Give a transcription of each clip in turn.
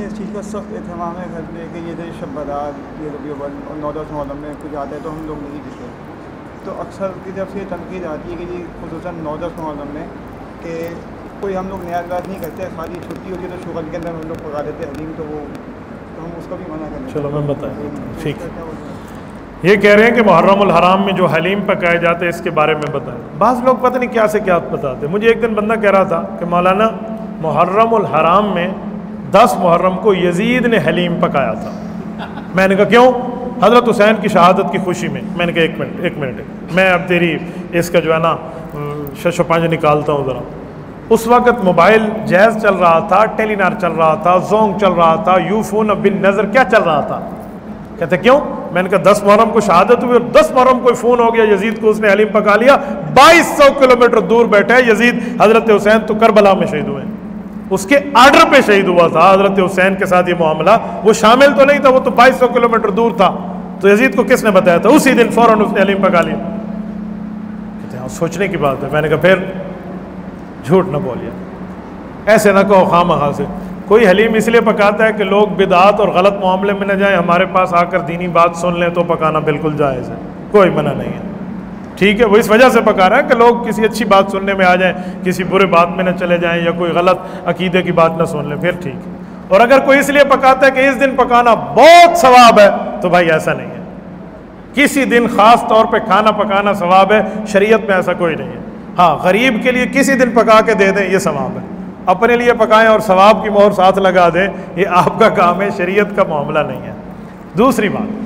اس چیز کا سخت اہتمام ہے گھر میں کہ یہ جو شب برات یہ ربیع الاول اور 9-10 محرم میں کچھ آتا ہے تو ہم لوگ نہیں پیتے. تو اکثر کی طرف سے یہ تنقید آتی ہے کہ جی خصوصاً 9-10 محرم میں کہ کوئی ہم لوگ نیا گاز نہیں کرتے, خالی چھٹی ہوتی ہے تو شوگر کے اندر ہم لوگ پکا دیتے حلیم, تو ہم اس کا بھی منع کرتے ہیں. چلو میں بتائیں. ٹھیک, یہ کہہ رہے ہیں کہ محرم الحرام میں جو حلیم پکائے جاتے ہیں اس کے بارے میں بتائیں. بعض لوگ پتہ نہیں کیا سے کیا بتاتے. مجھے ایک دن بندہ کہہ رہا تھا کہ مولانا محرم الحرام میں 10 محرم کو یزید نے حلیم پکایا تھا. میں نے کہا کیوں؟ حضرت حسین کی شہادت کی خوشی میں. میں نے کہا ایک منٹ میں اب تیری اس کا جو ہے نا 6-5 نکالتا ہوں ذرا. اس وقت موبائل جیز چل رہا تھا, ٹیلی نار چل رہا تھا, زونگ چل رہا تھا, یوفون بن نظر کیا چل رہا تھا. کہتے کیوں؟ میں نے کہا 10 محرم کو شہادت ہوئی اور 10 محرم کو فون ہو گیا یزید کو, اس نے حلیم پکا لیا. 2200 کلومیٹر دور بیٹھا ہے یزید. حضرت حسین تو کربلا میں شہید ہوئے, اس کے آرڈر پہ شہید ہوا تھا. حضرت حسین کے ساتھ یہ معاملہ, وہ شامل تو نہیں تھا, وہ تو 2200 کلومیٹر دور تھا. تو یزید کو کس نے بتایا تھا؟ اسی دن فوراً اس نے حلیم پکا لیا. کہتے ہیں سوچنے کی بات ہے. میں نے کہا پھر جھوٹ نہ بولیا, ایسے نہ کہو خواہ مخواہ سے. کوئی حلیم اس لیے پکاتا ہے کہ لوگ بدعات اور غلط معاملے میں نہ جائیں, ہمارے پاس آ کر دینی بات سن لیں, تو پکانا بالکل جائز ہے, کوئی منع نہیں ہے. ٹھیک ہے, وہ اس وجہ سے پکا رہا ہے کہ لوگ کسی اچھی بات سننے میں آ جائیں, کسی برے بات میں نہ چلے جائیں, یا کوئی غلط عقیدے کی بات نہ سن لیں, پھر ٹھیک ہے. اور اگر کوئی اس لیے پکاتا ہے کہ اس دن پکانا بہت ثواب ہے, تو بھائی ایسا نہیں ہے. کسی دن خاص طور پہ کھانا پکانا ثواب ہے, شریعت میں ایسا کوئی نہیں ہے. ہاں, غریب کے لیے کسی دن پکا کے دے دیں, یہ ثواب ہے. اپنے لیے پکائیں اور ثواب کی مہر ساتھ لگا دیں, یہ آپ کا کام ہے, شریعت کا معاملہ نہیں ہے. دوسری بات,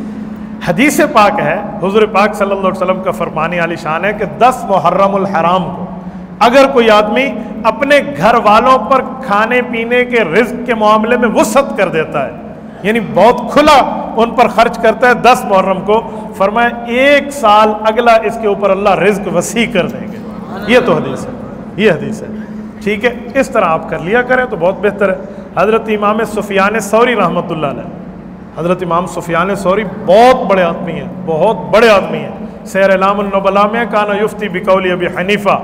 حدیث پاک ہے, حضور پاک صلی اللہ علیہ وسلم کا فرمان عالی شان ہے کہ 10 محرم الحرام کو اگر کوئی آدمی اپنے گھر والوں پر کھانے پینے کے رزق کے معاملے میں وسعت کر دیتا ہے, یعنی بہت کھلا ان پر خرچ کرتا ہے 10 محرم کو, فرمایا 1 سال اگلا اس کے اوپر اللہ رزق وسیع کر دیں گے. یہ تو حدیث ہے, یہ حدیث ہے. ٹھیک ہے, اس طرح آپ کر لیا کریں تو بہت بہتر ہے. حضرت امام سفیان ثوری رحمۃ اللہ علیہ, حضرت امام سفیان ثوری بہت بڑے آدمی ہیں, بہت بڑے آدمی ہیں. سیر اعلام النبلاء میں کانا یفتی بقول ابی حنیفہ,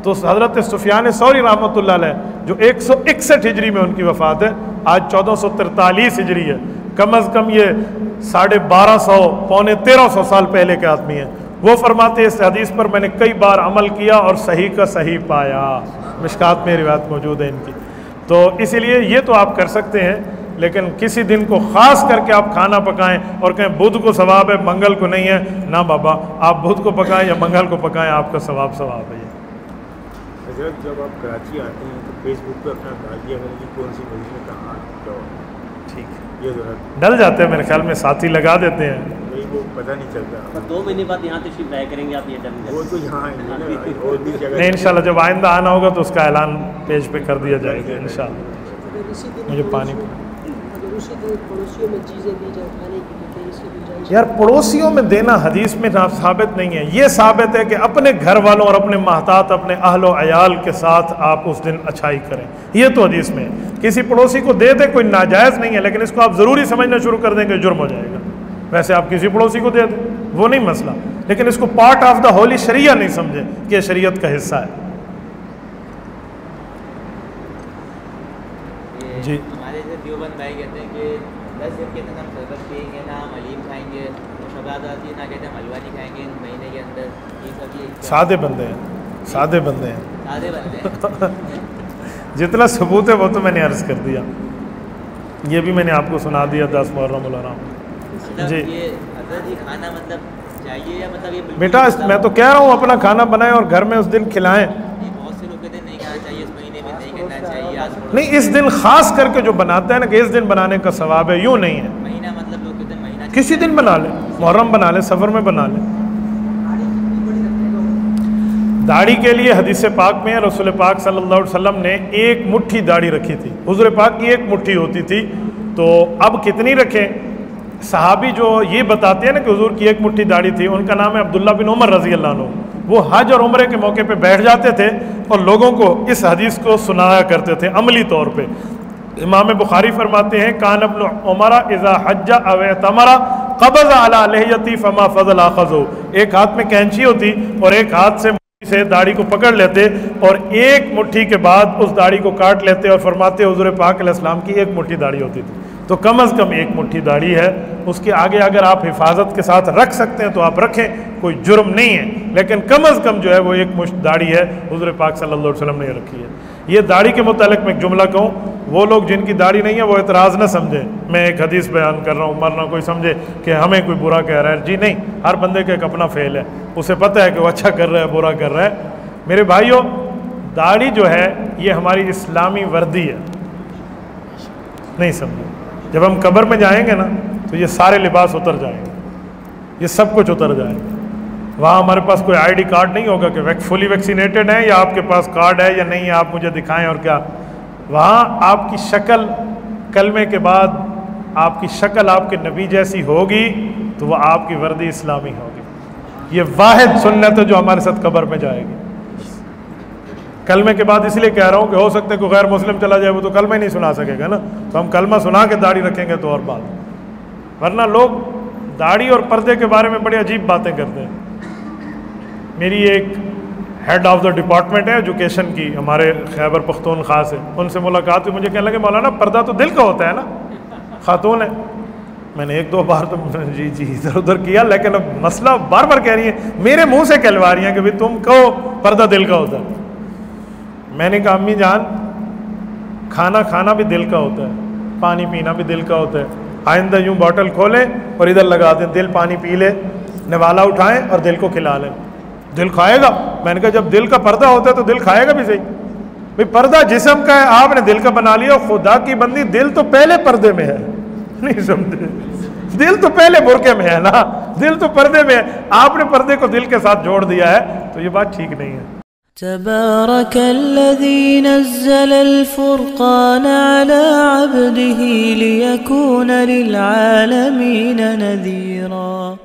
تو حضرت سفیان ثوری رحمۃ اللہ علیہ جو 161 ہجری میں ان کی وفات ہے, آج 1443 ہجری ہے, کم از کم یہ 1250 پونے 1300 سال پہلے کے آدمی ہیں. وہ فرماتے ہیں اس حدیث پر میں نے کئی بار عمل کیا اور صحیح کا صحیح پایا. مشکات میں روایت موجود ہے ان کی. تو اسی لیے یہ تو آپ کر سکتے ہیں, لیکن کسی دن کو خاص کر کے آپ کھانا پکائیں اور کہیں بدھ کو ثواب ہے منگل کو نہیں ہے, نہ بابا, آپ بدھ کو پکائیں یا منگل کو پکائیں, آپ کا ثواب ہے. حضرت جب آپ کراچی آتے ہیں تو فیس بک پہ اپنا ڈال دیا کریں کہ کون سی بجلی میں کہاں جاؤ. ٹھیک, یہ ضرورت ڈل جاتے ہیں میرے خیال میں, ساتھی لگا دیتے ہیں, وہ پتہ نہیں چلتا. 2 مہینے بعد یہاں تشریف لایا کریں گے آپ, یہ ڈل وہ تو یہاں اور بھی جگہ نہیں. انشاءاللہ جب آئندہ آنا ہوگا تو اس کا اعلان پیج پہ کر دیا جائے گا انشاءاللہ. مجھے پانی یار پڑوسیوں میں دینا حدیث میں ثابت نہیں ہے. یہ ثابت ہے کہ اپنے گھر والوں اور اپنے محتاط اپنے اہل و عیال کے ساتھ آپ اس دن اچھائی کریں, یہ تو حدیث میں ہے. کسی پڑوسی کو دے دیں کوئی ناجائز نہیں ہے, لیکن اس کو آپ ضروری سمجھنا شروع کر دیں گے جرم ہو جائے گا. ویسے آپ کسی پڑوسی کو دے دیں وہ نہیں مسئلہ, لیکن اس کو پارٹ آف دا ہولی شریعہ نہیں سمجھے کہ یہ شریعت کا حصہ ہے. جی, ہمارے سے دیوبند بھائی کہتے ہیں کہ 10 دن کے اندر ہم شربت پئیں گے, نہ ہم حلیم کھائیں گے, شباد آتی ہے نہ کہتے ہیں حلوہ نہیں کھائیں گے اس مہینے کے اندر. یہ سب یہ سادے بندے ہیں, سادے بندے ہیں, سادے بندے ہیں. جتنا ثبوت ہے وہ تو میں نے عرض کر دیا, یہ بھی میں نے آپ کو سنا دیا 10 محرم الحرام. جی حضرت جی کھانا مطلب چاہیے یا مطلب یہ بیٹا, میں تو کہہ رہا ہوں اپنا کھانا بنائیں اور گھر میں اس دن کھلائیں. بہت سے لوگ کہتے ہیں نہیں کھانا چاہیے اس مہینے میں, نہیں کرنا چاہیے. نہیں, اس دن خاص کر کے جو بناتے ہیں نا کہ اس دن بنانے کا ثواب ہے, یوں نہیں ہے. مہینہ مطلب لوگ کہتے ہیں مہینہ کسی دن بنا لیں, محرم بنا لیں, سفر میں بنا لیں. داڑھی کے لیے حدیث پاک میں رسول پاک صلی اللہ علیہ وسلم نے 1 مٹھی داڑھی رکھی تھی. حضور پاک کی 1 مٹھی ہوتی تھی, تو اب کتنی رکھیں؟ صحابی جو یہ بتاتے ہیں نا کہ حضور کی 1 مٹھی داڑھی تھی, ان کا نام ہے عبداللہ بن عمر رضی اللہ عنہ. وہ حج اور عمرے کے موقع پہ بیٹھ جاتے تھے اور لوگوں کو اس حدیث کو سنایا کرتے تھے عملی طور پہ. امام بخاری فرماتے ہیں کان ابن عمر اذا حج او اعتمر قبض علی لحیتی فما فضل اخذو. ایک ہاتھ میں کینچی ہوتی اور ایک ہاتھ سے سے داڑھی کو پکڑ لیتے اور ایک مٹھی کے بعد اس داڑھی کو کاٹ لیتے اور فرماتے حضور پاک علیہ السلام کی ایک مٹھی داڑھی ہوتی تھی. تو کم از کم ایک مٹھی داڑھی ہے, اس کے آگے اگر آپ حفاظت کے ساتھ رکھ سکتے ہیں تو آپ رکھیں, کوئی جرم نہیں ہے, لیکن کم از کم جو ہے وہ ایک مشت داڑھی ہے, حضور پاک صلی اللہ علیہ وسلم نے یہ رکھی ہے. یہ داڑھی کے متعلق میں ایک جملہ کہوں, وہ لوگ جن کی داڑھی نہیں ہے وہ اعتراض نہ سمجھیں, میں ایک حدیث بیان کر رہا ہوں, ورنہ کوئی سمجھے کہ ہمیں کوئی برا کہہ رہا ہے. جی نہیں, ہر بندے کا ایک اپنا فعل ہے, اسے پتہ ہے کہ وہ اچھا کر رہا ہے برا کر رہا ہے. میرے بھائیوں, داڑھی جو ہے یہ ہماری اسلامی وردی ہے, نہیں سمجھے. جب ہم قبر میں جائیں گے نا تو یہ سارے لباس اتر جائیں گے, یہ سب کچھ اتر جائے گا. وہاں ہمارے پاس کوئی آئی ڈی کارڈ نہیں ہوگا کہ فلی ویکسینیٹڈ ہیں یا آپ کے پاس کارڈ ہے یا نہیں ہے, آپ مجھے دکھائیں اور کیا. وہاں آپ کی شکل کلمے کے بعد آپ کی شکل آپ کے نبی جیسی ہوگی تو وہ آپ کی وردی اسلامی ہوگی. یہ واحد سنت ہے جو ہمارے ساتھ قبر میں جائے گی. کلمے کے بعد اس لیے کہہ رہا ہوں کہ ہو سکتا ہے کوئی غیر مسلم چلا جائے, وہ تو کلمہ ہی نہیں سنا سکے گا نا, تو ہم کلمہ سنا کے داڑھی رکھیں گے تو اور بات. ورنہ لوگ داڑھی اور پردے کے بارے میں بڑی عجیب باتیں کرتے ہیں. میری ایک ہیڈ آف دا ڈپارٹمنٹ ہے ایجوکیشن کی, ہمارے خیبر پختونخوا سے, ان سے ملاقات ہوئی, مجھے کہنے لگے مولانا پردہ تو دل کا ہوتا ہے نا, خاتون ہے. میں نے ایک دو بار تو جی ادھر ادھر کیا, لیکن اب مسئلہ بار بار کہہ رہی ہیں, میرے منہ سے کہلوا رہی ہیں کہ بھائی تم کہو پردہ دل کا ہوتا ہے. میں نے کہا امی جان, کھانا کھانا بھی دل کا ہوتا ہے, پانی پینا بھی دل کا ہوتا ہے. آئندہ یوں بوٹل کھولیں اور ادھر لگا دیں, دل پانی پی لے, نوالا اٹھائیں اور دل کو کھلا لیں, دل کھائے گا. میں نے کہا جب دل کا پردہ ہوتا ہے تو دل کھائے گا بھی صحیح. بھائی پردہ جسم کا ہے, آپ نے دل کا بنا لیا, خدا کی بندی دل تو پہلے پردے میں ہے, نہیں سمجھے, دل تو پہلے برقعے میں ہے نا, دل تو پردے میں ہے, آپ نے پردے کو دل کے ساتھ جوڑ دیا ہے, تو یہ بات ٹھیک نہیں ہے. تبارك الذي نزل الفرقان على عبده ليكون للعالمين نذيرا.